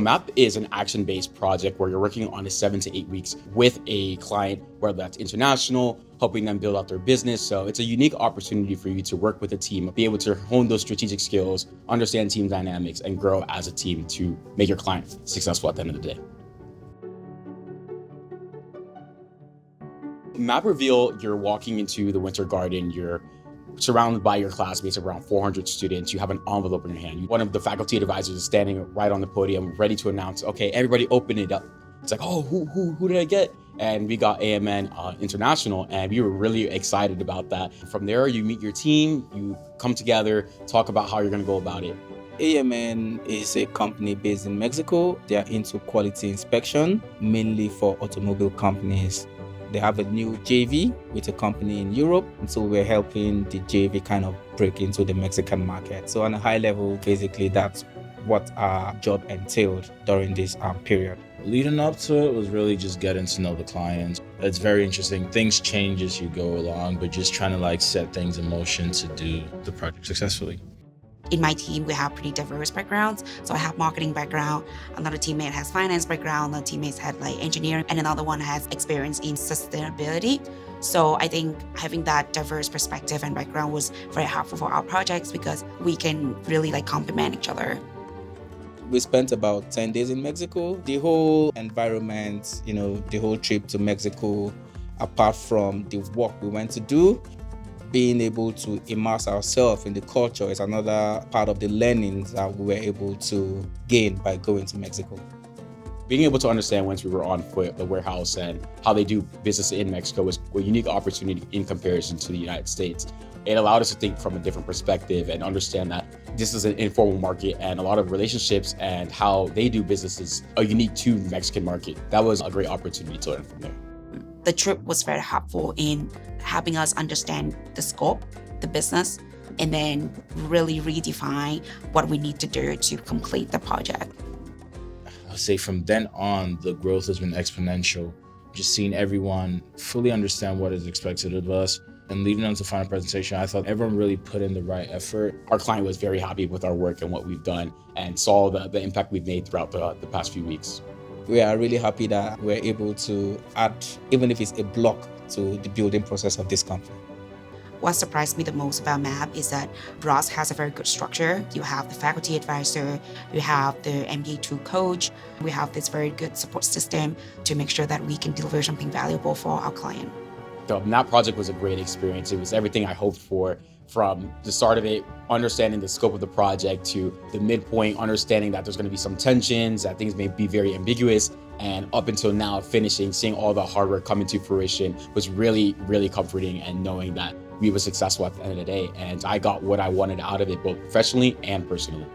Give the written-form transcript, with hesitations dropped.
MAP is an action-based project where you're working on a 7 to 8 weeks with a client, whether that's international, helping them build out their business. So it's a unique opportunity for you to work with a team, be able to hone those strategic skills, understand team dynamics, and grow as a team to make your client successful at the end of the day. MAP Reveal, you're walking into the Winter Garden, you're surrounded by your classmates, around 400 students. You have an envelope in your hand. One of the faculty advisors is standing right on the podium, ready to announce, okay, everybody open it up. It's like, oh, who did I get? And we got AMN International, and we were really excited about that. From there, you meet your team, you come together, talk about how you're gonna go about it. AMN is a company based in Mexico. They are into quality inspection, mainly for automobile companies. They have a new JV with a company in Europe, and so we're helping the JV kind of break into the Mexican market. So on a high level, basically that's what our job entailed during this period. Leading up to it was really just getting to know the clients. It's very interesting. Things change as you go along, but just trying to set things in motion to do the project successfully. In my team, we have pretty diverse backgrounds. So I have marketing background, another teammate has finance background, another teammate had engineering, and another one has experience in sustainability. So I think having that diverse perspective and background was very helpful for our projects because we can really complement each other. We spent about 10 days in Mexico. The whole environment, the whole trip to Mexico, apart from the work we went to do, being able to immerse ourselves in the culture is another part of the learnings that we were able to gain by going to Mexico. Being able to understand once we were on foot, the warehouse and how they do business in Mexico was a unique opportunity in comparison to the United States. It allowed us to think from a different perspective and understand that this is an informal market and a lot of relationships and how they do businesses are unique to the Mexican market. That was a great opportunity to learn from there. The trip was very helpful in helping us understand the scope, the business, and then really redefine what we need to do to complete the project. I'll say from then on, the growth has been exponential. Just seeing everyone fully understand what is expected of us and leading on to final presentation, I thought everyone really put in the right effort. Our client was very happy with our work and what we've done and saw the impact we've made throughout the past few weeks. We are really happy that we're able to add, even if it's a block, to the building process of this company. What surprised me the most about MAP is that Ross has a very good structure. You have the faculty advisor, you have the MBA 2 coach. We have this very good support system to make sure that we can deliver something valuable for our client. That project was a great experience. It was everything I hoped for, from the start of it, understanding the scope of the project, to the midpoint, understanding that there's going to be some tensions, that things may be very ambiguous, and up until now, finishing, seeing all the hard work coming to fruition was really, really comforting, and knowing that we were successful at the end of the day. And I got what I wanted out of it, both professionally and personally.